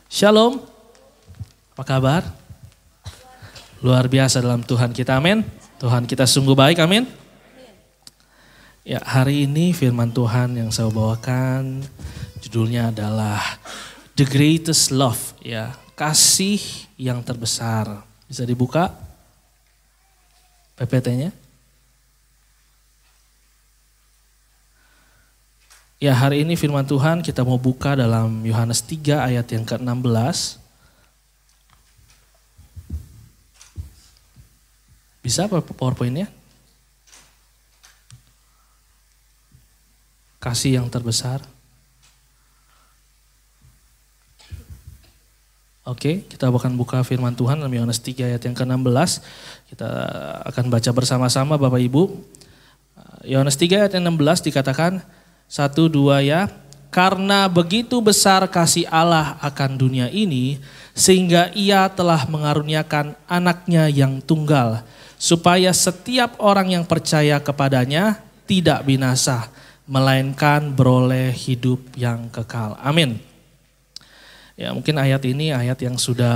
Shalom, apa kabar? Luar biasa dalam Tuhan kita, amin. Tuhan kita sungguh baik, amin. Ya, hari ini firman Tuhan yang saya bawakan judulnya adalah The Greatest Love, ya, kasih yang terbesar. Bisa dibuka PPT-nya? Ya, hari ini firman Tuhan kita mau buka dalam Yohanes 3 ayat yang ke-16. Bisa PowerPoint-nya? Kasih yang terbesar. Oke, kita akan buka firman Tuhan dalam Yohanes 3 ayat yang ke-16. Kita akan baca bersama-sama Bapak Ibu. Yohanes 3 ayat yang 16 dikatakan, 1, 2 ya. Karena begitu besar kasih Allah akan dunia ini, sehingga ia telah mengaruniakan anaknya yang tunggal, supaya setiap orang yang percaya kepadanya tidak binasa, melainkan beroleh hidup yang kekal. Amin. Ya, mungkin ayat ini ayat yang sudah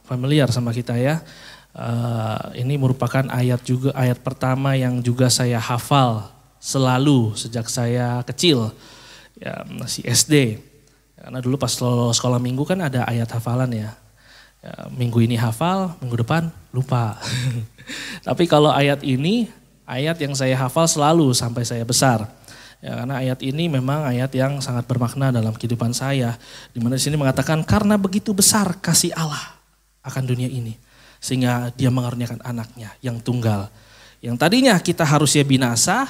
familiar sama kita ya. Ini merupakan ayat pertama yang juga saya hafal selalu sejak saya kecil, ya masih SD. Karena dulu pas sekolah minggu kan ada ayat hafalan ya. Minggu ini hafal, minggu depan lupa. Tapi kalau ayat ini, ayat yang saya hafal selalu sampai saya besar. Ya, karena ayat ini memang ayat yang sangat bermakna dalam kehidupan saya. Di mana di sini mengatakan karena begitu besar kasih Allah akan dunia ini, sehingga dia mengaruniakan anaknya yang tunggal. Yang tadinya kita harusnya binasa,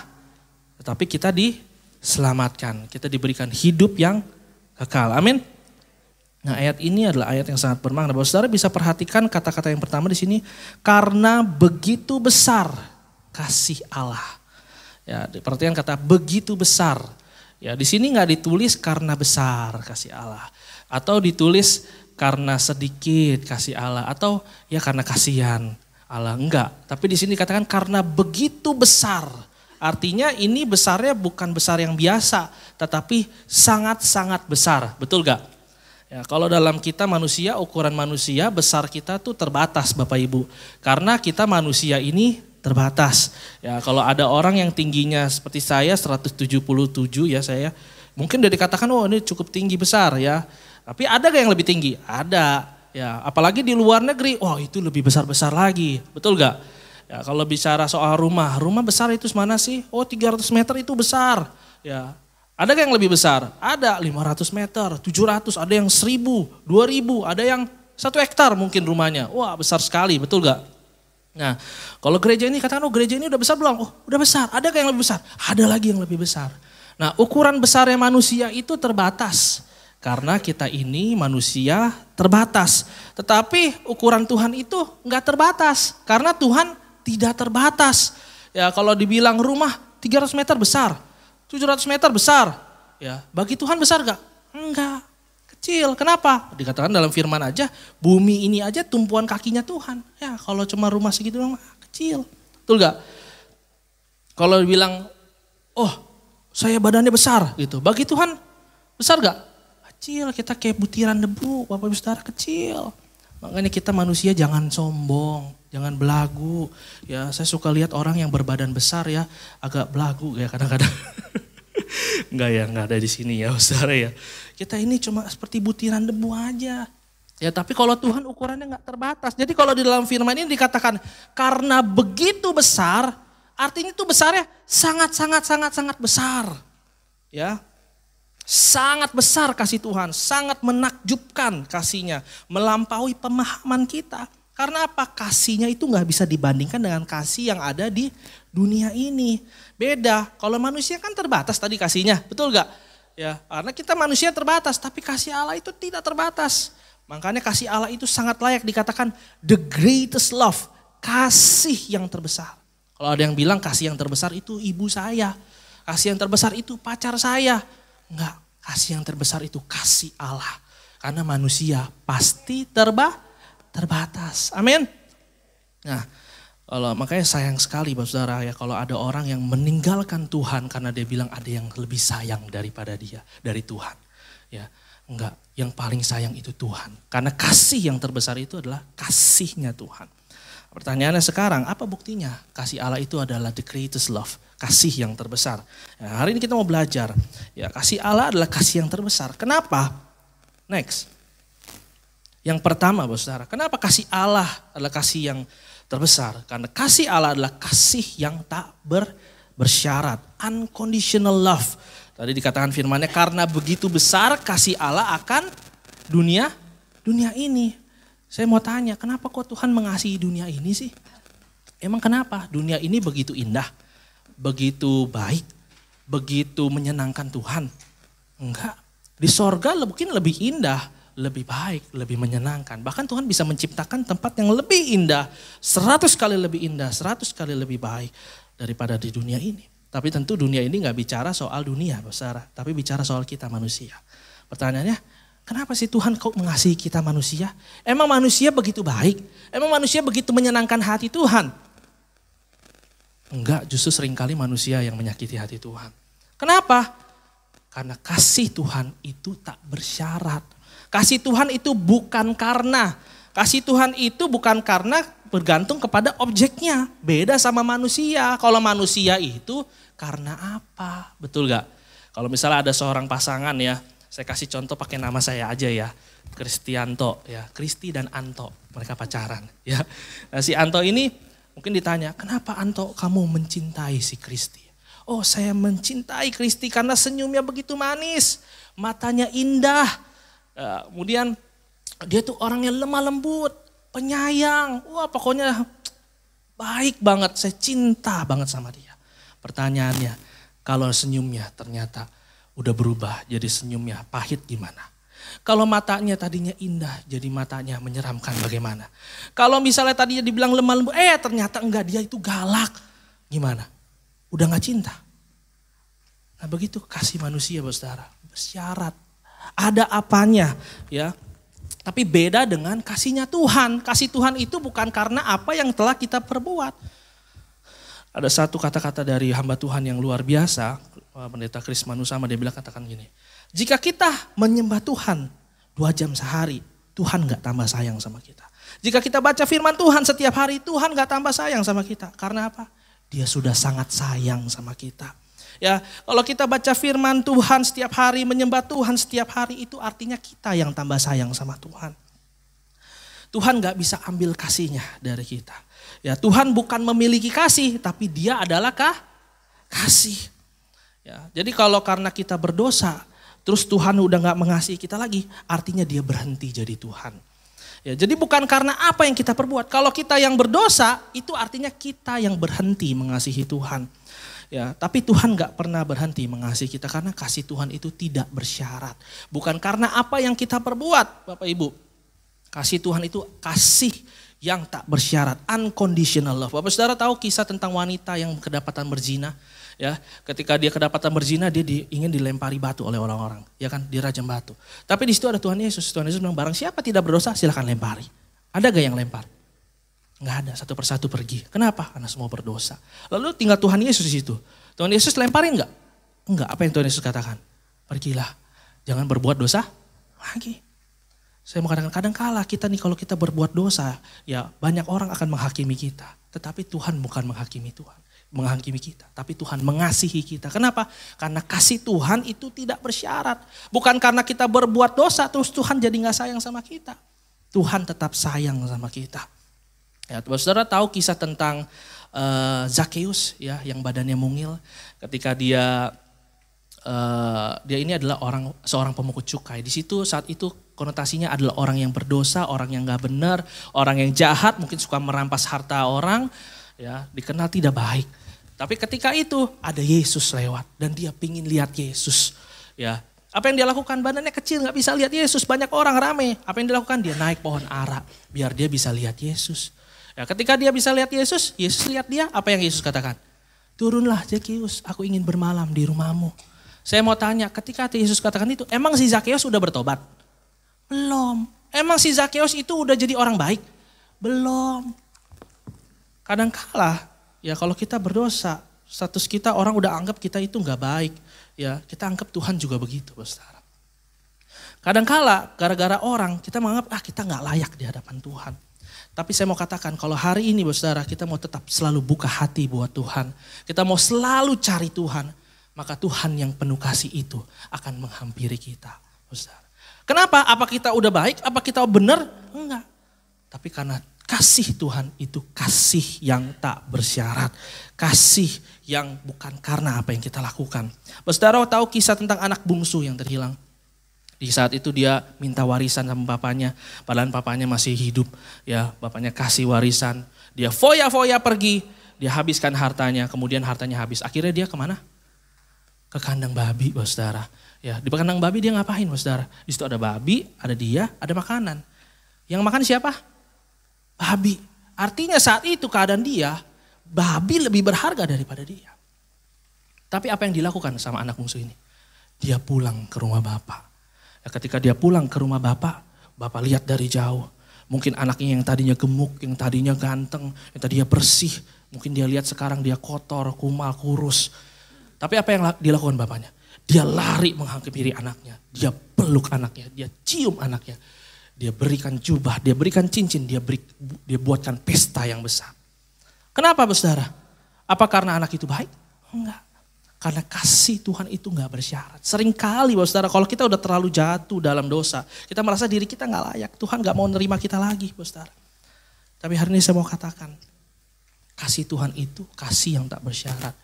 tetapi kita diselamatkan, kita diberikan hidup yang kekal. Amin. Nah, ayat ini adalah ayat yang sangat bermakna. Bapak Saudara bisa perhatikan kata-kata yang pertama di sini, karena begitu besar kasih Allah. Ya, perhatikan kata begitu besar. Ya, di sini nggak ditulis karena besar kasih Allah, atau ditulis karena sedikit kasih Allah, atau ya karena kasihan Allah, enggak. Tapi di sini dikatakan karena begitu besar. Artinya ini besarnya bukan besar yang biasa, tetapi sangat-sangat besar, betul gak? Ya, kalau dalam kita manusia, ukuran manusia, besar kita tuh terbatas Bapak Ibu. Karena kita manusia ini terbatas. Ya, kalau ada orang yang tingginya seperti saya 177 ya saya, mungkin udah dikatakan oh ini cukup tinggi besar ya. Tapi ada gak yang lebih tinggi? Ada. Ya, apalagi di luar negeri, wah itu lebih besar-besar lagi, betul gak? Ya, kalau bicara soal rumah besar itu mana sih? Oh 300 meter itu besar. Ya, ada yang lebih besar? Ada 500 meter, 700, ada yang 1000, 2000, ada yang 1 hektar mungkin rumahnya. Wah besar sekali, betul gak? Nah, kalau gereja ini katakan, oh gereja ini udah besar belum? Oh udah besar, ada yang lebih besar? Ada lagi yang lebih besar. Nah, ukuran besarnya manusia itu terbatas. Karena kita ini manusia terbatas. Tetapi ukuran Tuhan itu enggak terbatas. Karena Tuhan tidak terbatas. Ya, kalau dibilang rumah 300 meter besar, 700 meter besar. Ya, bagi Tuhan besar gak? Enggak, kecil. Kenapa? Dikatakan dalam firman aja, bumi ini aja tumpuan kakinya Tuhan. Ya, kalau cuma rumah segitu doang kecil. Betul gak? Kalau dibilang, oh saya badannya besar gitu. Bagi Tuhan besar gak? Kecil, kita kayak butiran debu, Bapak Ibu Saudara kecil. Makanya kita manusia jangan sombong, jangan belagu. Ya, saya suka lihat orang yang berbadan besar ya, agak belagu ya kadang-kadang. Enggak ada di sini ya, Saudara ya. Kita ini cuma seperti butiran debu aja. Ya, tapi kalau Tuhan ukurannya enggak terbatas. Jadi kalau di dalam firman ini dikatakan karena begitu besar, artinya itu besarnya sangat besar. Ya. Sangat besar kasih Tuhan, sangat menakjubkan kasihnya, melampaui pemahaman kita. Karena apa? Kasihnya itu gak bisa dibandingkan dengan kasih yang ada di dunia ini. Beda, kalau manusia kan terbatas tadi kasihnya, betul gak? Ya, karena kita manusia terbatas, tapi kasih Allah itu tidak terbatas. Makanya kasih Allah itu sangat layak dikatakan the greatest love, kasih yang terbesar. Kalau ada yang bilang kasih yang terbesar itu ibu saya, kasih yang terbesar itu pacar saya. Enggak, kasih yang terbesar itu kasih Allah. Karena manusia pasti terbatas. Amin. Nah, makanya sayang sekali Bapak Saudara ya kalau ada orang yang meninggalkan Tuhan karena dia bilang ada yang lebih sayang daripada dia, dari Tuhan. Ya, Enggak, yang paling sayang itu Tuhan. Karena kasih yang terbesar itu adalah kasihnya Tuhan. Pertanyaannya sekarang, apa buktinya? Kasih Allah itu adalah the greatest love, kasih yang terbesar. Ya, hari ini kita mau belajar, ya kasih Allah adalah kasih yang terbesar. Kenapa? Next. Yang pertama, saudara, kenapa kasih Allah adalah kasih yang terbesar? Karena kasih Allah adalah kasih yang tak bersyarat, unconditional love. Tadi dikatakan firman-Nya, karena begitu besar kasih Allah akan dunia ini. Saya mau tanya, kenapa kok Tuhan mengasihi dunia ini sih? Emang kenapa? Dunia ini begitu indah, begitu baik, begitu menyenangkan Tuhan. Enggak, di sorga mungkin lebih indah, lebih baik, lebih menyenangkan. Bahkan Tuhan bisa menciptakan tempat yang lebih indah, 100 kali lebih indah, 100 kali lebih baik daripada di dunia ini. Tapi tentu dunia ini gak bicara soal dunia, saudara, tapi bicara soal kita manusia. Pertanyaannya, kenapa sih Tuhan kok mengasihi kita manusia? Emang manusia begitu baik? Emang manusia begitu menyenangkan hati Tuhan? Enggak, justru seringkali manusia yang menyakiti hati Tuhan. Kenapa? Karena kasih Tuhan itu tak bersyarat. Kasih Tuhan itu bukan karena. Kasih Tuhan itu bukan karena bergantung kepada objeknya. Beda sama manusia. Kalau manusia itu karena apa? Betul gak? Kalau misalnya ada seorang pasangan ya. Saya kasih contoh pakai nama saya aja ya, Kristianto ya, Kristi dan Anto, mereka pacaran ya. Nah, si Anto ini mungkin ditanya, kenapa Anto kamu mencintai si Kristi? Oh, saya mencintai Kristi karena senyumnya begitu manis, matanya indah, kemudian dia tuh orangnya lemah lembut, penyayang, wah pokoknya baik banget, saya cinta banget sama dia. Pertanyaannya, kalau senyumnya ternyata udah berubah jadi senyumnya pahit gimana? Kalau matanya tadinya indah jadi matanya menyeramkan bagaimana? Kalau misalnya tadinya dibilang lemah lembut, ternyata enggak, dia itu galak. Gimana? Udah gak cinta? Nah begitu kasih manusia saudara, bersyarat. Ada apanya ya. Tapi beda dengan kasihnya Tuhan. Kasih Tuhan itu bukan karena apa yang telah kita perbuat. Ada satu kata-kata dari hamba Tuhan yang luar biasa, Pendeta Kris Manusama, dia bilang katakan gini, jika kita menyembah Tuhan 2 jam sehari, Tuhan gak tambah sayang sama kita. Jika kita baca firman Tuhan setiap hari, Tuhan gak tambah sayang sama kita. Karena apa? Dia sudah sangat sayang sama kita. Ya, kalau kita baca firman Tuhan setiap hari, menyembah Tuhan setiap hari, itu artinya kita yang tambah sayang sama Tuhan. Tuhan gak bisa ambil kasihnya dari kita. Ya, Tuhan bukan memiliki kasih, tapi Dia adalah kasih. Ya, jadi kalau karena kita berdosa, terus Tuhan udah gak mengasihi kita lagi, artinya Dia berhenti jadi Tuhan. Ya, jadi bukan karena apa yang kita perbuat. Kalau kita yang berdosa, itu artinya kita yang berhenti mengasihi Tuhan. Ya, tapi Tuhan gak pernah berhenti mengasihi kita karena kasih Tuhan itu tidak bersyarat. Bukan karena apa yang kita perbuat, Bapak Ibu. Kasih Tuhan itu kasih yang tak bersyarat, unconditional love. Bapak Saudara tahu kisah tentang wanita yang kedapatan berzina? Ya, ketika dia kedapatan berzina, dia ingin dilempari batu oleh orang-orang, ya kan, dirajam batu. Tapi di situ ada Tuhan Yesus. Tuhan Yesus bilang, barang siapa tidak berdosa silakan lempari. Ada gak yang lempar? Enggak ada, satu persatu pergi. Kenapa? Karena semua berdosa. Lalu tinggal Tuhan Yesus di situ. Tuhan Yesus lemparin enggak? Enggak. Apa yang Tuhan Yesus katakan? Pergilah, jangan berbuat dosa lagi. Saya mau katakan kadang kala kita nih kalau kita berbuat dosa, ya banyak orang akan menghakimi kita. Tetapi Tuhan bukan menghakimi kita, tapi Tuhan mengasihi kita. Kenapa? Karena kasih Tuhan itu tidak bersyarat. Bukan karena kita berbuat dosa terus Tuhan jadi gak sayang sama kita. Tuhan tetap sayang sama kita. Ya, saudara tahu kisah tentang Zakeus ya, yang badannya mungil, ketika dia ini adalah seorang pemungut cukai. Di situ saat itu konotasinya adalah orang yang berdosa, orang yang gak benar, orang yang jahat, mungkin suka merampas harta orang, ya dikenal tidak baik. Tapi ketika itu ada Yesus lewat dan dia pingin lihat Yesus. Ya, apa yang dia lakukan? Badannya kecil, gak bisa lihat Yesus, banyak orang rame. Apa yang dilakukan? Dia naik pohon ara biar dia bisa lihat Yesus. Ya, ketika dia bisa lihat Yesus, Yesus lihat dia. Apa yang Yesus katakan? Turunlah Zakeus, aku ingin bermalam di rumahmu. Saya mau tanya, ketika Yesus katakan itu, emang si Zakeus sudah bertobat? Belum. Emang si Zakeus itu udah jadi orang baik? Belum. Kadangkala ya kalau kita berdosa, status kita orang udah anggap kita itu gak baik. Ya kita anggap Tuhan juga begitu, saudara. Kadangkala gara-gara orang kita menganggap kita nggak layak di hadapan Tuhan. Tapi saya mau katakan kalau hari ini saudara kita mau tetap selalu buka hati buat Tuhan. Kita mau selalu cari Tuhan. Maka Tuhan yang penuh kasih itu akan menghampiri kita. Saudara. Kenapa? Apa kita udah baik? Apa kita benar? Enggak. Tapi karena kasih Tuhan itu kasih yang tak bersyarat. Kasih yang bukan karena apa yang kita lakukan. Saudara tahu kisah tentang anak bungsu yang terhilang. Di saat itu dia minta warisan sama bapaknya. Padahal bapaknya masih hidup. Ya, bapaknya kasih warisan. Dia foya-foya pergi. Dia habiskan hartanya. Kemudian hartanya habis. Akhirnya dia kemana? Ke kandang babi, saudara. Ya, di kandang babi dia ngapain, saudara? Di situ ada babi, ada dia, ada makanan. Yang makan siapa? Babi. Artinya saat itu keadaan dia, babi lebih berharga daripada dia. Tapi apa yang dilakukan sama anak bungsu ini? Dia pulang ke rumah bapak. Ya, ketika dia pulang ke rumah bapak, bapak lihat dari jauh. Mungkin anaknya yang tadinya gemuk, yang tadinya ganteng, yang tadinya bersih. Mungkin dia lihat sekarang dia kotor, kumal, kurus. Tapi apa yang dilakukan bapaknya? Dia lari menghampiri anaknya. Dia peluk anaknya, dia cium anaknya. Dia berikan jubah, dia berikan cincin, dia buatkan pesta yang besar. Kenapa saudara? Apa karena anak itu baik? Enggak. Karena kasih Tuhan itu enggak bersyarat. Seringkali saudara kalau kita udah terlalu jatuh dalam dosa, kita merasa diri kita enggak layak. Tuhan enggak mau nerima kita lagi saudara. Tapi hari ini saya mau katakan, kasih Tuhan itu kasih yang tak bersyarat.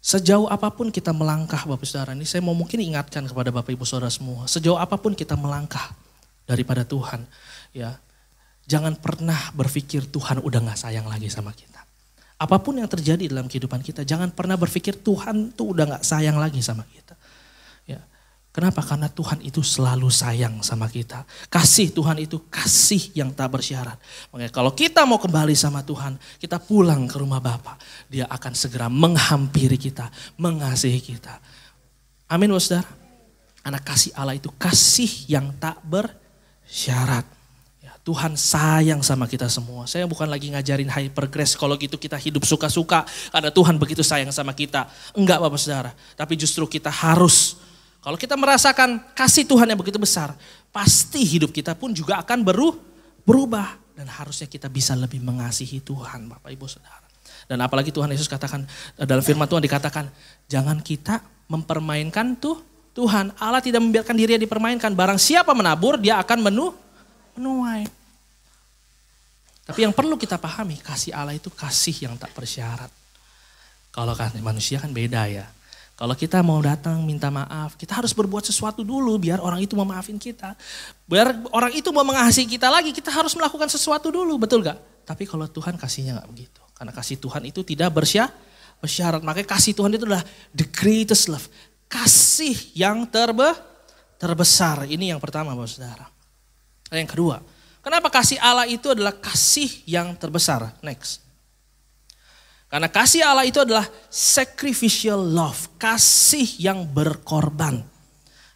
Sejauh apapun kita melangkah Bapak Saudara, ini saya mau mungkin ingatkan kepada Bapak Ibu Saudara semua. Sejauh apapun kita melangkah daripada Tuhan, ya jangan pernah berpikir Tuhan udah gak sayang lagi sama kita. Apapun yang terjadi dalam kehidupan kita, jangan pernah berpikir Tuhan tuh udah gak sayang lagi sama kita. Ya, kenapa? Karena Tuhan itu selalu sayang sama kita. Kasih Tuhan itu kasih yang tak bersyarat. Makanya kalau kita mau kembali sama Tuhan, kita pulang ke rumah Bapa, Dia akan segera menghampiri kita, mengasihi kita. Amin saudara. Anak kasih Allah itu kasih yang tak bersyarat. Ya, Tuhan sayang sama kita semua. Saya bukan lagi ngajarin hypergrace, kalau gitu kita hidup suka-suka karena Tuhan begitu sayang sama kita. Enggak Bapak Saudara, tapi justru kita harus, kalau kita merasakan kasih Tuhan yang begitu besar, pasti hidup kita pun juga akan berubah. Dan harusnya kita bisa lebih mengasihi Tuhan Bapak Ibu Saudara. Dan apalagi Tuhan Yesus katakan, dalam firman Tuhan dikatakan, jangan kita mempermainkan Tuhan. Allah tidak membiarkan dirinya dipermainkan. Barang siapa menabur, dia akan menuai. Tapi yang perlu kita pahami, kasih Allah itu kasih yang tak bersyarat. Kalau kasih manusia kan beda ya. Kalau kita mau datang minta maaf, kita harus berbuat sesuatu dulu biar orang itu mau maafin kita. Biar orang itu mau mengasihi kita lagi, kita harus melakukan sesuatu dulu, betul gak? Tapi kalau Tuhan kasihnya gak begitu. Karena kasih Tuhan itu tidak bersyarat. Makanya kasih Tuhan itu adalah the greatest love. Kasih yang terbesar. Ini yang pertama Bapak Saudara. Yang kedua, kenapa kasih Allah itu adalah kasih yang terbesar? Next. Karena kasih Allah itu adalah sacrificial love, kasih yang berkorban.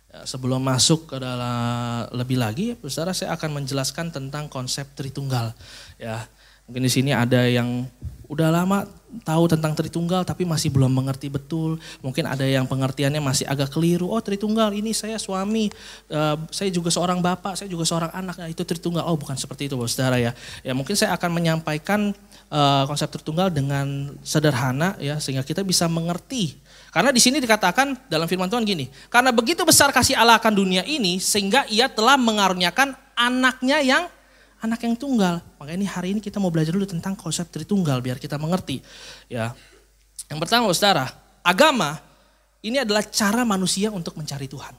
Ya, sebelum masuk ke dalam lebih lagi, saudara saya akan menjelaskan tentang konsep Tritunggal. Ya, mungkin di sini ada yang udah lama tahu tentang Tritunggal tapi masih belum mengerti betul. Mungkin ada yang pengertiannya masih agak keliru. Oh Tritunggal ini saya suami, saya juga seorang bapak, saya juga seorang anak. Nah, itu Tritunggal. Oh bukan seperti itu saudara ya. Ya mungkin saya akan menyampaikan konsep Tritunggal dengan sederhana ya sehingga kita bisa mengerti. Karena di sini dikatakan dalam firman Tuhan gini, karena begitu besar kasih Allah akan dunia ini sehingga Ia telah mengaruniakan anaknya yang anak yang tunggal. Makanya ini hari ini kita mau belajar dulu tentang konsep Tritunggal biar kita mengerti. Ya, yang pertama saudara, agama ini adalah cara manusia untuk mencari Tuhan.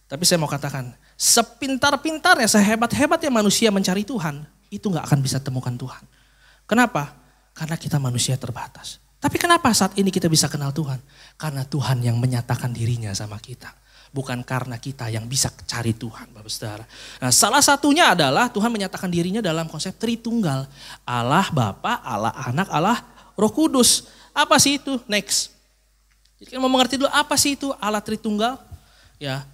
Tapi saya mau katakan, sepintar-pintarnya, sehebat-hebatnya manusia mencari Tuhan, itu gak akan bisa temukan Tuhan. Kenapa? Karena kita manusia terbatas. Tapi kenapa saat ini kita bisa kenal Tuhan? Karena Tuhan yang menyatakan dirinya sama kita. Bukan karena kita yang bisa cari Tuhan Bapak Saudara. Nah, salah satunya adalah Tuhan menyatakan dirinya dalam konsep Tritunggal. Allah Bapa, Allah Anak, Allah Roh Kudus. Apa sih itu? Next. Jadi kita mau mengerti dulu apa sih itu Allah Tritunggal? Ya,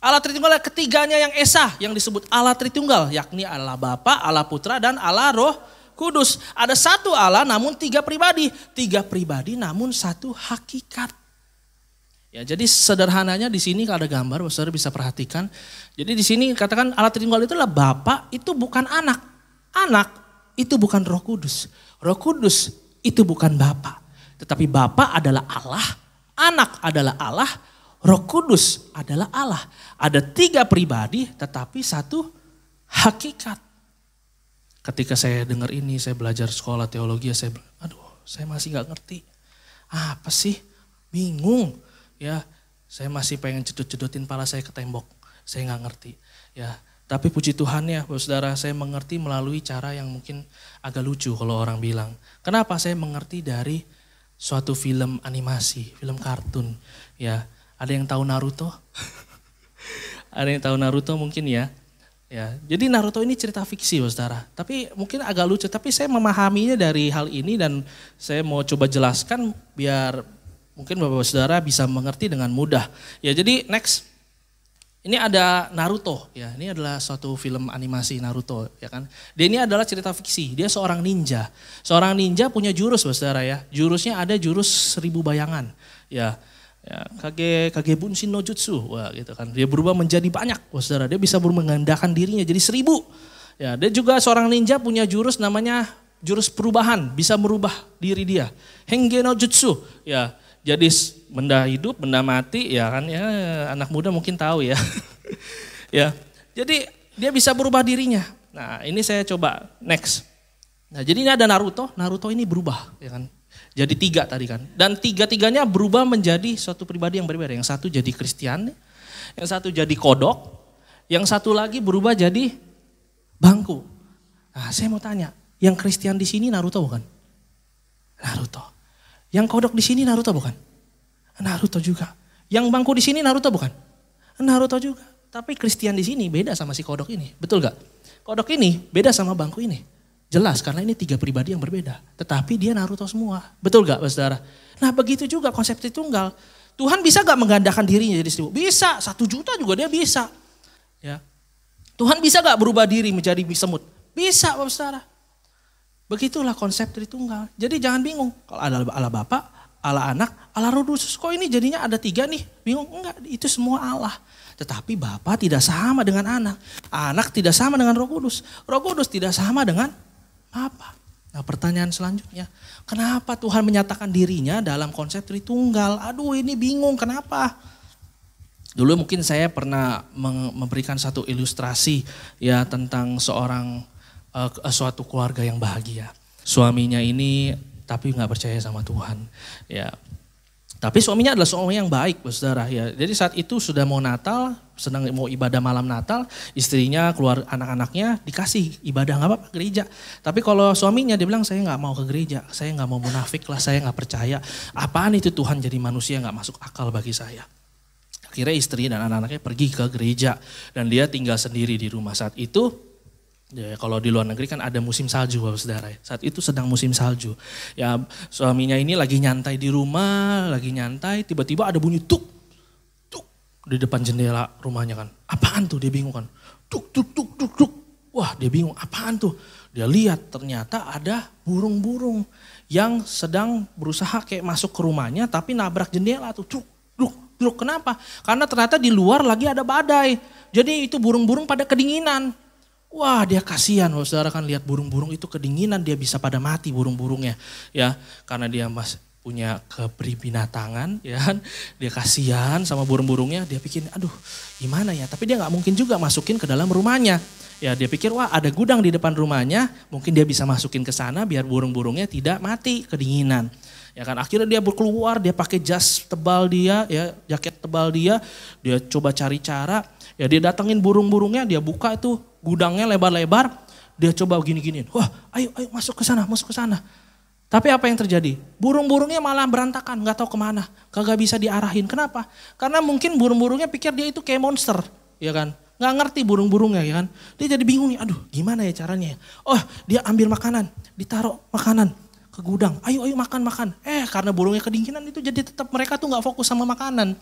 Allah Tritunggal ketiganya yang esa yang disebut Allah Tritunggal. Yakni Allah Bapa, Allah Putra dan Allah Roh Kudus. Ada satu Allah namun tiga pribadi. Tiga pribadi namun satu hakikat. Ya, jadi sederhananya di sini kalau ada gambar, saudara bisa perhatikan. Jadi di sini katakan Allah Tritunggal itu adalah Bapa, itu bukan anak. Anak itu bukan Roh Kudus. Roh Kudus itu bukan Bapa. Tetapi Bapa adalah Allah, anak adalah Allah, Roh Kudus adalah Allah. Ada 3 pribadi tetapi satu hakikat. Ketika saya dengar ini, saya belajar sekolah teologi, saya masih nggak ngerti. Apa sih? Bingung. Ya, saya masih pengen cedut-cedutin pala saya ke tembok. Saya nggak ngerti. Ya, tapi puji Tuhan ya, saudara, saya mengerti melalui cara yang mungkin agak lucu kalau orang bilang. Kenapa saya mengerti dari suatu film animasi, film kartun. Ya, ada yang tahu Naruto? Ada yang tahu Naruto mungkin ya. Ya, jadi Naruto ini cerita fiksi, saudara. Tapi mungkin agak lucu, tapi saya memahaminya dari hal ini dan saya mau coba jelaskan biar mungkin Bapak Saudara bisa mengerti dengan mudah. Ya, jadi next. Ini ada Naruto, ya. Ini adalah suatu film animasi Naruto, ya kan. Dia ini adalah cerita fiksi. Dia seorang ninja. Seorang ninja punya jurus, Saudara ya. Jurusnya ada jurus 1000 bayangan. Ya. Ya, Kage Bunshin no Jutsu. Wah, gitu kan. Dia berubah menjadi banyak, Saudara. Dia bisa menggandakan dirinya jadi 1000. Ya, dia juga seorang ninja punya jurus namanya jurus perubahan, bisa merubah diri dia. Henge no Jutsu. Ya. Jadi benda hidup, benda mati, ya kan ya, anak muda mungkin tahu ya. Ya. Jadi dia bisa berubah dirinya. Nah, ini saya coba next. Nah, jadi ini ada Naruto. Naruto ini berubah, ya kan. Jadi 3 tadi kan. Dan 3-tiganya berubah menjadi suatu pribadi yang berbeda. Yang satu jadi Kristen, yang satu jadi kodok, yang satu lagi berubah jadi bangku. Nah, saya mau tanya, yang Kristen di sini Naruto bukan? Naruto. Yang kodok di sini Naruto bukan? Naruto juga. Yang bangku di sini Naruto bukan? Naruto juga. Tapi Kristen di sini beda sama si kodok ini. Betul gak? Kodok ini beda sama bangku ini. Jelas karena ini 3 pribadi yang berbeda. Tetapi dia Naruto semua. Betul gak, saudara? Nah, begitu juga konsep Tritunggal. Tuhan bisa gak menggandakan dirinya jadi 1000? Bisa. 1 juta juga dia bisa. Ya. Tuhan bisa gak berubah diri menjadi semut? Bisa, saudara. Begitulah konsep Tritunggal. Jadi jangan bingung. Kalau ada Allah Bapa, Allah Anak, Allah Roh Kudus. Kok ini jadinya ada 3 nih? Bingung? Enggak, itu semua Allah. Tetapi Bapa tidak sama dengan Anak. Anak tidak sama dengan Roh Kudus. Roh Kudus tidak sama dengan Bapa. Nah, pertanyaan selanjutnya, kenapa Tuhan menyatakan dirinya dalam konsep Tritunggal? Aduh, ini bingung, kenapa? Dulu mungkin saya pernah memberikan satu ilustrasi ya tentang suatu keluarga yang bahagia. Suaminya ini tapi nggak percaya sama Tuhan. Ya. Tapi suaminya adalah suami yang baik, saudara. Ya. Jadi saat itu sudah mau Natal, sedang mau ibadah malam Natal, istrinya keluar anak-anaknya dikasih ibadah nggak apa-apa gereja. Tapi kalau suaminya dia bilang saya nggak mau ke gereja, saya nggak mau munafik lah, saya nggak percaya. Apaan itu Tuhan jadi manusia nggak masuk akal bagi saya. Akhirnya istri dan anak-anaknya pergi ke gereja dan dia tinggal sendiri di rumah saat itu. Ya, kalau di luar negeri kan ada musim salju, saudara. Saat itu sedang musim salju. Ya, suaminya ini lagi nyantai di rumah, lagi nyantai, tiba-tiba ada bunyi tuk, tuk di depan jendela rumahnya kan. Apaan tuh? Dia bingung kan. Tuk, tuk, tuk, tuk, tuk. Wah, dia bingung. Apaan tuh? Dia lihat ternyata ada burung-burung yang sedang berusaha kayak masuk ke rumahnya, tapi nabrak jendela tuh. Tuk, tuk, tuk. Kenapa? Karena ternyata di luar lagi ada badai. Jadi itu burung-burung pada kedinginan. Wah, dia kasihan, saudara kan lihat burung-burung itu kedinginan, dia bisa pada mati burung-burungnya, ya, karena dia punya kepribinatangan, ya kan, dia kasihan sama burung-burungnya, dia pikir, aduh, gimana ya, tapi dia nggak mungkin juga masukin ke dalam rumahnya, ya, dia pikir, wah, ada gudang di depan rumahnya, mungkin dia bisa masukin ke sana biar burung-burungnya tidak mati kedinginan. Ya kan, akhirnya dia keluar, dia pakai jas tebal dia, ya, jaket tebal dia coba cari cara, ya, dia datengin burung-burungnya, dia buka itu gudangnya lebar-lebar, dia coba gini-giniin, wah, ayo masuk ke sana, masuk ke sana. Tapi apa yang terjadi? Burung-burungnya malah berantakan, nggak tahu kemana, kagak bisa diarahin. Kenapa? Karena mungkin burung-burungnya pikir dia itu kayak monster, ya kan? Nggak ngerti burung-burungnya, ya kan? Dia jadi bingung nih, aduh, gimana ya caranya? Oh, dia ambil makanan, ditaruh makanan ke gudang, ayo makan. Karena burungnya kedinginan itu jadi tetap mereka tuh nggak fokus sama makanan.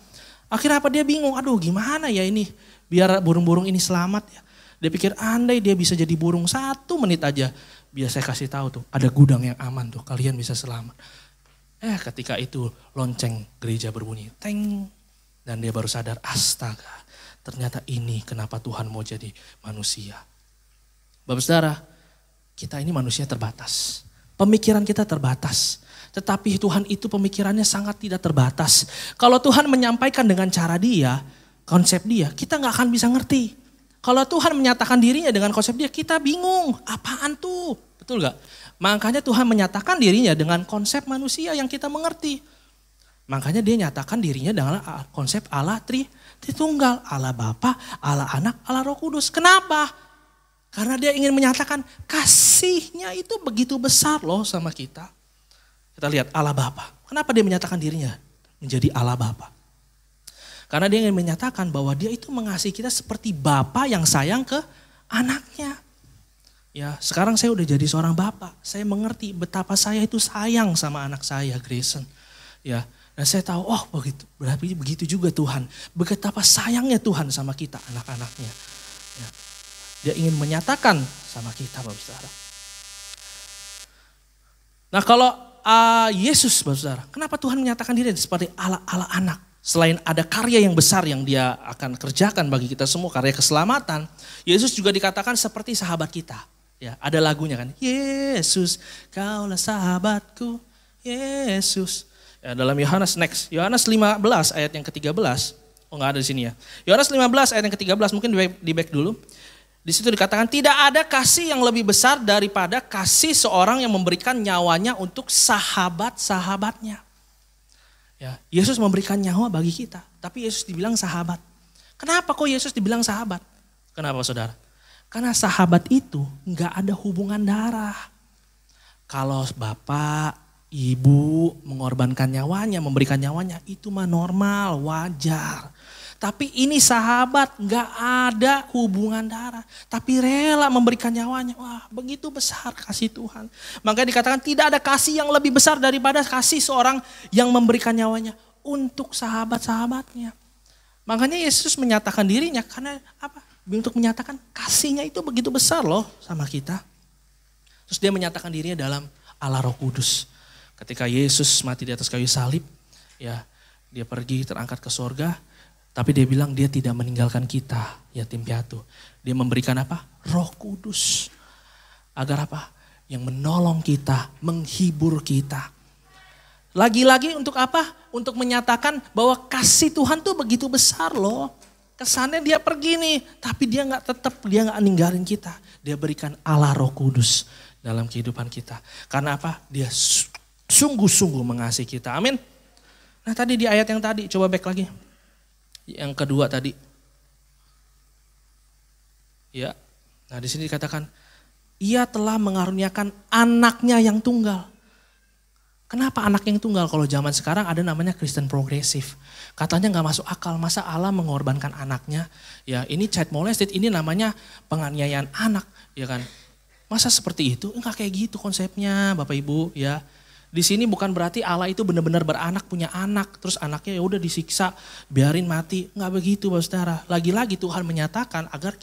Akhirnya apa? Dia bingung, aduh, gimana ya ini biar burung-burung ini selamat ya. Dia pikir andai dia bisa jadi burung 1 menit aja. Biar saya kasih tahu tuh ada gudang yang aman tuh, kalian bisa selamat. Ketika itu lonceng gereja berbunyi. Teng, Dan dia baru sadar, astaga, ternyata ini kenapa Tuhan mau jadi manusia. Bapak saudara, kita ini manusia terbatas. Pemikiran kita terbatas. Tetapi Tuhan itu pemikirannya sangat tidak terbatas. Kalau Tuhan menyampaikan dengan cara dia, konsep dia, kita gak akan bisa ngerti. Kalau Tuhan menyatakan dirinya dengan konsep dia, kita bingung. Apaan tuh? Betul gak? Makanya Tuhan menyatakan dirinya dengan konsep manusia yang kita mengerti. Makanya dia nyatakan dirinya dengan konsep Allah Tritunggal. Allah Bapa, Allah Anak, Allah Roh Kudus. Kenapa? Karena dia ingin menyatakan kasihnya itu begitu besar loh sama kita. Kita lihat Allah Bapa. Kenapa dia menyatakan dirinya menjadi Allah Bapa? Karena dia ingin menyatakan bahwa dia itu mengasihi kita seperti Bapa yang sayang ke anaknya. Ya, sekarang saya udah jadi seorang bapak. Saya mengerti betapa saya itu sayang sama anak saya, Grayson. Ya, dan saya tahu, oh berarti begitu juga Tuhan. Betapa sayangnya Tuhan sama kita, anak-anaknya. Ya. Dia ingin menyatakan sama kita, Bapak Saudara. Nah kalau Yesus, Bapak Saudara, kenapa Tuhan menyatakan diri seperti Allah anak? Selain ada karya yang besar yang dia akan kerjakan bagi kita semua, karya keselamatan. Yesus juga dikatakan seperti sahabat kita. Ya, ada lagunya kan, Yesus, kaulah sahabatku, Yesus. Ya, dalam Yohanes 15 ayat yang ke-13. Oh enggak ada di sini ya. Yohanes 15 ayat yang ke-13, mungkin di back dulu. Di situ dikatakan tidak ada kasih yang lebih besar daripada kasih seorang yang memberikan nyawanya untuk sahabat-sahabatnya. Ya, Yesus memberikan nyawa bagi kita, tapi Yesus dibilang sahabat. Kenapa kok Yesus dibilang sahabat? Kenapa saudara? Karena sahabat itu enggak ada hubungan darah. Kalau bapak, ibu mengorbankan nyawanya, memberikan nyawanya, itu mah normal, wajar. Tapi ini sahabat, gak ada hubungan darah. Tapi rela memberikan nyawanya. Wah, begitu besar kasih Tuhan. Makanya dikatakan tidak ada kasih yang lebih besar daripada kasih seorang yang memberikan nyawanya untuk sahabat-sahabatnya. Makanya Yesus menyatakan dirinya karena apa? Untuk menyatakan kasihnya itu begitu besar loh sama kita. Terus dia menyatakan dirinya dalam Allah Roh Kudus. Ketika Yesus mati di atas kayu salib, ya dia pergi terangkat ke sorga, tapi dia bilang dia tidak meninggalkan kita, yatim piatu. Dia memberikan apa? Roh Kudus. Agar apa? Yang menolong kita, menghibur kita. Lagi-lagi untuk apa? Untuk menyatakan bahwa kasih Tuhan tuh begitu besar loh. Kesannya dia pergi nih, tapi dia nggak ninggalin kita. Dia berikan Allah Roh Kudus dalam kehidupan kita. Karena apa? Dia sungguh-sungguh mengasihi kita. Amin. Nah tadi di ayat yang tadi, coba back lagi. Yang kedua tadi. Ya. Nah di sini dikatakan, ia telah mengaruniakan anaknya yang tunggal. Kenapa anak yang tunggal? Kalau zaman sekarang ada namanya Kristen progresif. Katanya gak masuk akal, masa Allah mengorbankan anaknya. Ya ini child molested, ini namanya penganiayaan anak. Ya kan? Masa seperti itu? Enggak kayak gitu konsepnya Bapak Ibu ya. Di sini bukan berarti Allah itu benar-benar beranak, punya anak, terus anaknya ya udah disiksa, biarin mati. Enggak begitu Bapak Saudara. Lagi-lagi Tuhan menyatakan agar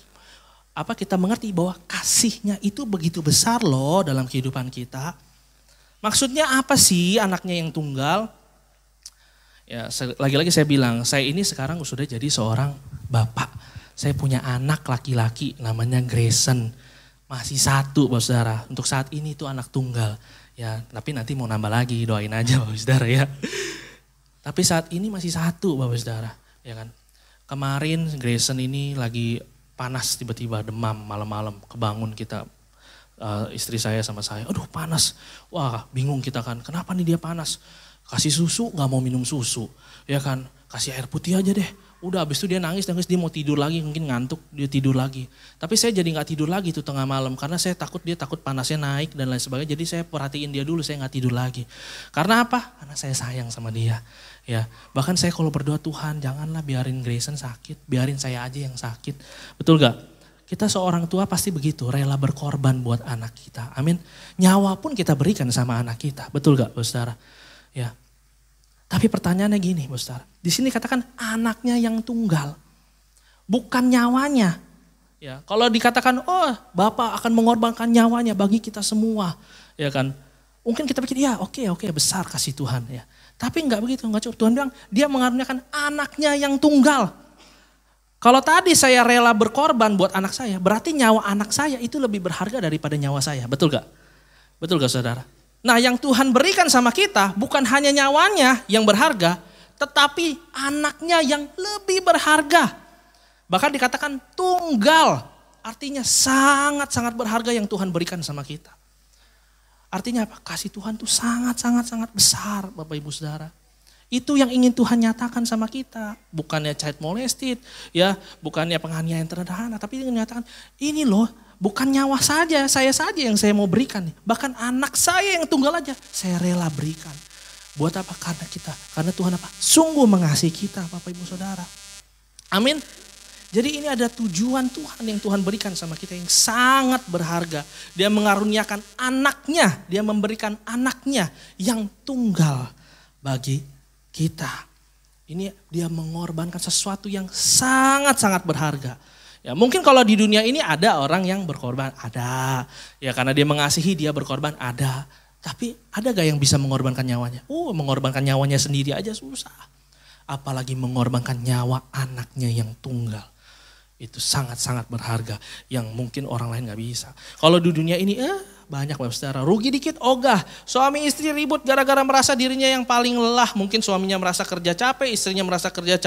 kita mengerti bahwa kasihnya itu begitu besar loh dalam kehidupan kita. Maksudnya apa sih anaknya yang tunggal? Ya lagi-lagi saya bilang, saya ini sekarang sudah jadi seorang bapak. Saya punya anak laki-laki namanya Grayson. Masih satu Bapak Saudara, untuk saat ini itu anak tunggal. Ya, tapi nanti mau nambah lagi, doain aja Bapak Saudara ya. Tapi saat ini masih satu Bapak Saudara, ya kan. Kemarin Grayson ini lagi panas tiba-tiba demam malam-malam, kebangun kita istri saya sama saya, aduh panas. Wah, bingung kita kan. Kenapa nih dia panas? Kasih susu, nggak mau minum susu. Ya kan, kasih air putih aja deh. Udah habis itu dia nangis, dia mau tidur lagi, mungkin ngantuk, dia tidur lagi. Tapi saya jadi gak tidur lagi tuh tengah malam, karena saya takut dia takut panasnya naik dan lain sebagainya. Jadi saya perhatiin dia dulu, saya gak tidur lagi. Karena apa? Karena saya sayang sama dia. Ya, bahkan saya kalau berdoa, Tuhan janganlah biarin Grayson sakit, biarin saya aja yang sakit. Betul gak? Kita seorang tua pasti begitu, rela berkorban buat anak kita. Amin. Nyawa pun kita berikan sama anak kita. Betul gak, Saudara? Ya. Tapi pertanyaannya gini, Saudara. Di sini katakan anaknya yang tunggal, bukan nyawanya. Ya, kalau dikatakan, oh Bapak akan mengorbankan nyawanya bagi kita semua, ya kan? Mungkin kita pikir ya oke besar kasih Tuhan ya. Tapi enggak begitu, enggak cukup. Tuhan bilang dia mengaruniakan anaknya yang tunggal. Kalau tadi saya rela berkorban buat anak saya, berarti nyawa anak saya itu lebih berharga daripada nyawa saya. Betul gak? Betul gak saudara? Nah yang Tuhan berikan sama kita bukan hanya nyawanya yang berharga, tetapi anaknya yang lebih berharga. Bahkan dikatakan tunggal, artinya sangat-sangat berharga yang Tuhan berikan sama kita. Artinya apa? Kasih Tuhan itu sangat-sangat besar Bapak Ibu Saudara. Itu yang ingin Tuhan nyatakan sama kita. Bukannya child molested, ya, bukannya penganiayaan terhadap, tapi dia nyatakan ini loh, bukan nyawa saja, saya saja yang saya mau berikan. Bahkan anak saya yang tunggal aja, saya rela berikan. Buat apa? Karena Tuhan apa? Sungguh mengasihi kita Bapak Ibu Saudara. Amin. Jadi ini ada tujuan Tuhan yang Tuhan berikan sama kita yang sangat berharga. Dia mengaruniakan anaknya, dia memberikan anaknya yang tunggal bagi kita. Ini dia mengorbankan sesuatu yang sangat-sangat berharga. Ya, mungkin kalau di dunia ini ada orang yang berkorban, ada. Ya karena dia mengasihi dia berkorban, ada. Tapi ada gak yang bisa mengorbankan nyawanya? Mengorbankan nyawanya sendiri aja susah. Apalagi mengorbankan nyawa anaknya yang tunggal. Itu sangat-sangat berharga yang mungkin orang lain gak bisa. Kalau di dunia ini banyak Bapak Saudara, rugi dikit ogah. Suami istri ribut gara-gara merasa dirinya yang paling lelah. Mungkin suaminya merasa kerja capek, istrinya merasa kerja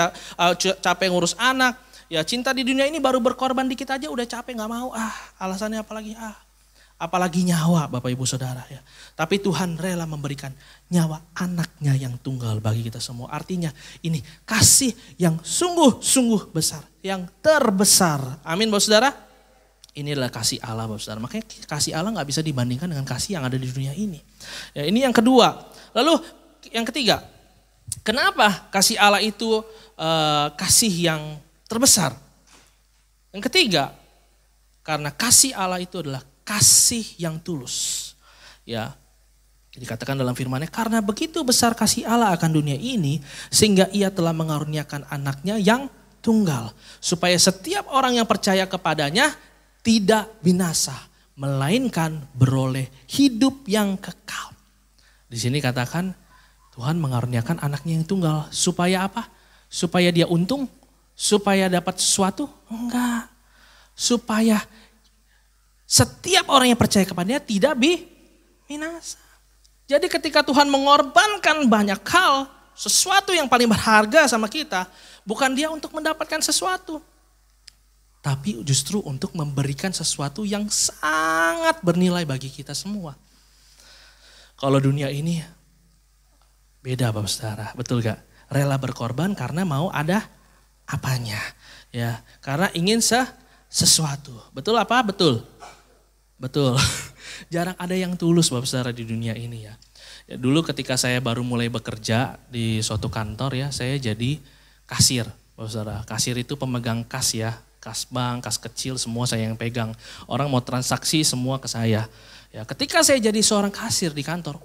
capek ngurus anak. Ya cinta di dunia ini baru berkorban dikit aja udah capek gak mau. Alasannya apalagi nyawa Bapak Ibu Saudara ya. Tapi Tuhan rela memberikan nyawa anaknya yang tunggal bagi kita semua. Artinya ini kasih yang sungguh-sungguh besar. Yang terbesar. Amin Bapak Saudara. Ini adalah kasih Allah Bapak Saudara. Makanya kasih Allah gak bisa dibandingkan dengan kasih yang ada di dunia ini. Ya, ini yang kedua. Lalu yang ketiga. Kenapa kasih Allah itu kasih yang terbesar? Yang ketiga. Karena kasih Allah itu adalah kasih yang tulus. Ya, dikatakan dalam firman-Nya, karena begitu besar kasih Allah akan dunia ini, sehingga ia telah mengaruniakan anaknya yang tunggal. Supaya setiap orang yang percaya kepadanya tidak binasa, melainkan beroleh hidup yang kekal. Di sini katakan Tuhan mengaruniakan anaknya yang tunggal. Supaya apa? Supaya dia untung? Supaya dapat sesuatu? Enggak. Supaya setiap orang yang percaya kepadanya tidak binasa. Jadi ketika Tuhan mengorbankan banyak hal, sesuatu yang paling berharga sama kita, bukan dia untuk mendapatkan sesuatu. Tapi justru untuk memberikan sesuatu yang sangat bernilai bagi kita semua. Kalau dunia ini beda Bapak Saudara, betul gak? Rela berkorban karena mau ada apanya. Ya, karena ingin sesuatu. Betul apa? Betul. Jarang ada yang tulus Bapak Saudara di dunia ini ya. Dulu ketika saya baru mulai bekerja di suatu kantor ya, saya jadi kasir Bapak Saudara. Kasir itu pemegang kas ya, kas bank, kas kecil semua saya yang pegang. Orang mau transaksi semua ke saya. Ya, ketika saya jadi seorang kasir di kantor,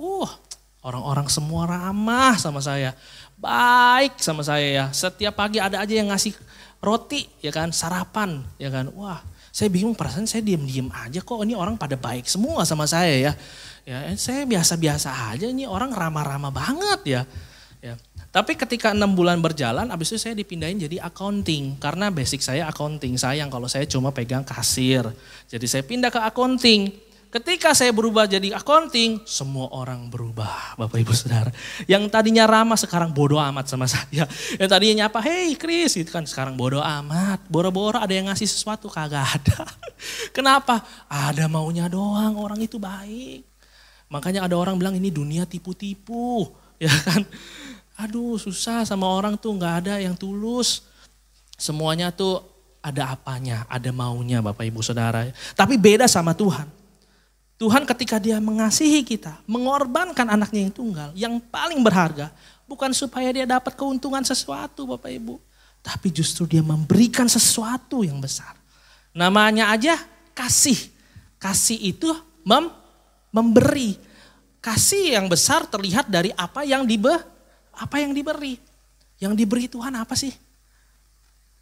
orang-orang semua ramah sama saya. Baik sama saya ya. Setiap pagi ada aja yang ngasih roti ya kan, sarapan ya kan. Wah, saya bingung perasaan saya diem-diem aja kok ini orang pada baik semua sama saya ya. Ya, saya biasa-biasa aja ini orang ramah-ramah banget ya. Ya. Tapi ketika 6 bulan berjalan habis itu saya dipindahin jadi accounting. Karena basic saya accounting, sayang kalau saya cuma pegang kasir. Jadi saya pindah ke accounting. Ketika saya berubah jadi accounting, semua orang berubah Bapak Ibu Saudara. Yang tadinya ramah sekarang bodoh amat sama saya. Yang tadinya nyapa, hey Chris, itu kan sekarang bodoh amat. Boro-boro ada yang ngasih sesuatu, kagak ada. Kenapa? Ada maunya doang, orang itu baik. Makanya ada orang bilang ini dunia tipu-tipu. Ya kan? Aduh susah sama orang tuh gak ada yang tulus. Semuanya tuh ada apanya, ada maunya Bapak Ibu Saudara. Tapi beda sama Tuhan. Tuhan ketika dia mengasihi kita, mengorbankan anaknya yang tunggal, yang paling berharga, bukan supaya dia dapat keuntungan sesuatu Bapak Ibu. Tapi justru dia memberikan sesuatu yang besar. Namanya aja kasih. Kasih itu memberi. Kasih yang besar terlihat dari apa yang diberi. Yang diberi Tuhan apa sih?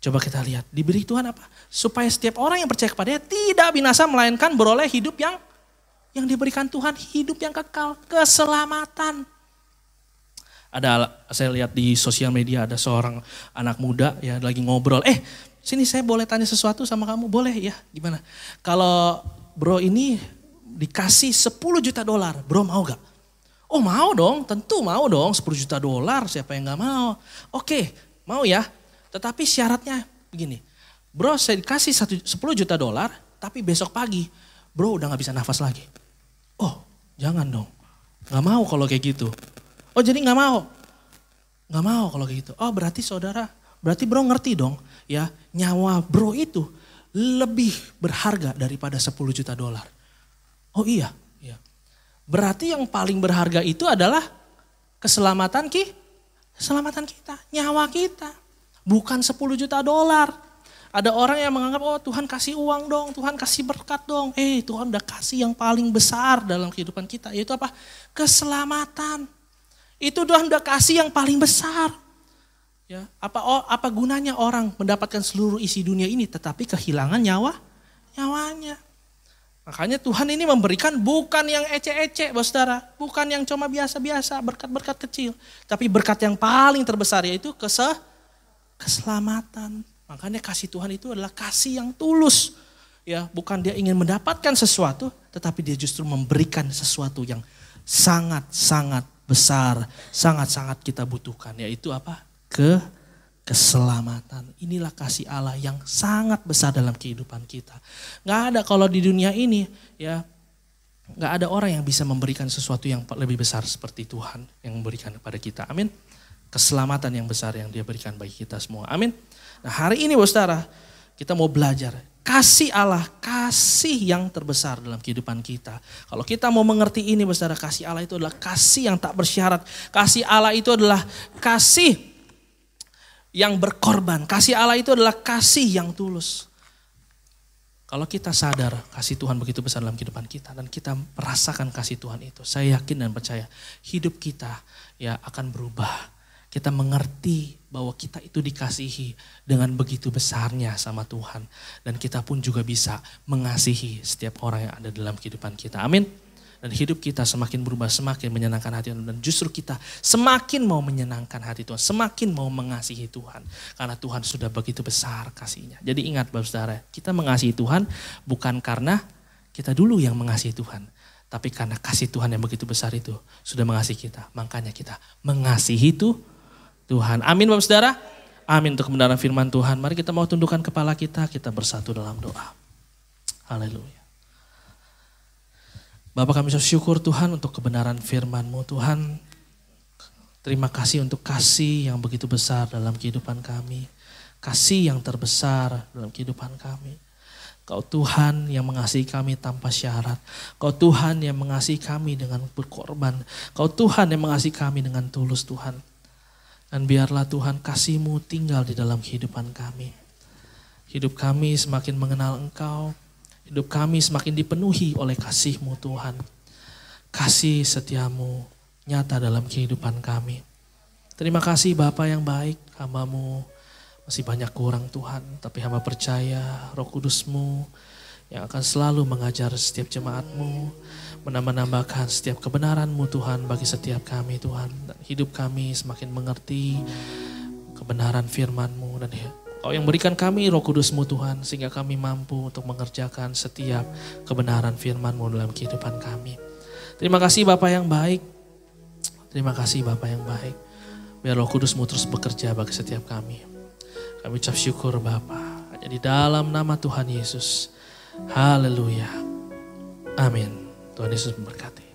Coba kita lihat, diberi Tuhan apa? Supaya setiap orang yang percaya kepadanya tidak binasa melainkan beroleh hidup yang yang diberikan Tuhan hidup yang kekal, keselamatan. Saya lihat di sosial media ada seorang anak muda ya lagi ngobrol. Sini saya boleh tanya sesuatu sama kamu? Boleh ya, gimana? Kalau bro ini dikasih $10 juta, bro mau gak? Oh mau dong, tentu mau dong, $10 juta, siapa yang gak mau? Oke, mau ya, tetapi syaratnya begini. Bro saya dikasih $10 juta, tapi besok pagi bro udah gak bisa nafas lagi. Oh jangan dong, gak mau kalau kayak gitu. Oh jadi gak mau? Gak mau kalau kayak gitu. Oh berarti berarti bro ngerti dong ya, nyawa bro itu lebih berharga daripada $10 juta. Oh iya. Berarti yang paling berharga itu adalah keselamatan kita, nyawa kita. Bukan $10 juta. Ada orang yang menganggap, oh Tuhan kasih uang dong, Tuhan kasih berkat dong. Tuhan udah kasih yang paling besar dalam kehidupan kita, yaitu apa? Keselamatan. Itu Tuhan udah kasih yang paling besar. Ya, apa gunanya orang mendapatkan seluruh isi dunia ini tetapi kehilangan nyawanya. Makanya Tuhan ini memberikan bukan yang ece-ece, saudara. Bukan yang cuma biasa-biasa, berkat-berkat kecil. Tapi berkat yang paling terbesar yaitu keselamatan. Makanya kasih Tuhan itu adalah kasih yang tulus. Ya, bukan dia ingin mendapatkan sesuatu, tetapi dia justru memberikan sesuatu yang sangat-sangat besar, sangat-sangat kita butuhkan. Yaitu apa? Keselamatan. Inilah kasih Allah yang sangat besar dalam kehidupan kita. Gak ada kalau di dunia ini ya, gak ada orang yang bisa memberikan sesuatu yang lebih besar seperti Tuhan yang memberikan kepada kita. Amin. Keselamatan yang besar yang dia berikan bagi kita semua. Amin. Nah hari ini saudara, kita mau belajar kasih Allah, kasih yang terbesar dalam kehidupan kita. Kalau kita mau mengerti ini saudara, kasih Allah itu adalah kasih yang tak bersyarat. Kasih Allah itu adalah kasih yang berkorban. Kasih Allah itu adalah kasih yang tulus. Kalau kita sadar kasih Tuhan begitu besar dalam kehidupan kita dan kita merasakan kasih Tuhan itu, saya yakin dan percaya hidup kita ya akan berubah. Kita mengerti bahwa kita itu dikasihi dengan begitu besarnya sama Tuhan dan kita pun juga bisa mengasihi setiap orang yang ada dalam kehidupan kita. Amin. Dan hidup kita semakin berubah, semakin menyenangkan hati Tuhan. Dan justru kita semakin mau menyenangkan hati Tuhan, semakin mau mengasihi Tuhan. Karena Tuhan sudah begitu besar kasihnya. Jadi ingat Bapak Saudara, kita mengasihi Tuhan bukan karena kita dulu yang mengasihi Tuhan. Tapi karena kasih Tuhan yang begitu besar itu sudah mengasihi kita. Makanya kita mengasihi itu Tuhan. Amin Bapak Saudara. Amin untuk kebenaran firman Tuhan. Mari kita mau tundukkan kepala kita bersatu dalam doa. Haleluya. Bapak kami bersyukur Tuhan untuk kebenaran firman-Mu Tuhan. Terima kasih untuk kasih yang begitu besar dalam kehidupan kami. Kasih yang terbesar dalam kehidupan kami. Kau Tuhan yang mengasihi kami tanpa syarat. Kau Tuhan yang mengasihi kami dengan berkorban. Kau Tuhan yang mengasihi kami dengan tulus Tuhan. Dan biarlah Tuhan kasih-Mu tinggal di dalam kehidupan kami. Hidup kami semakin mengenal Engkau. Hidup kami semakin dipenuhi oleh kasih-Mu Tuhan. Kasih setia-Mu nyata dalam kehidupan kami. Terima kasih Bapa yang baik, hamba-Mu masih banyak kurang Tuhan. Tapi hamba percaya Roh Kudus-Mu yang akan selalu mengajar setiap jemaat-Mu. Menambah-nambahkan setiap kebenaran-Mu Tuhan bagi setiap kami Tuhan. Dan hidup kami semakin mengerti kebenaran firman-Mu dan Kau yang berikan kami Roh Kudus-Mu Tuhan sehingga kami mampu untuk mengerjakan setiap kebenaran firman-Mu dalam kehidupan kami. Terima kasih Bapa yang baik. Terima kasih Bapa yang baik. Biar Roh Kudus-Mu terus bekerja bagi setiap kami. Kami ucap syukur Bapa. Hanya di dalam nama Tuhan Yesus. Haleluya. Amin. Tuhan Yesus memberkati.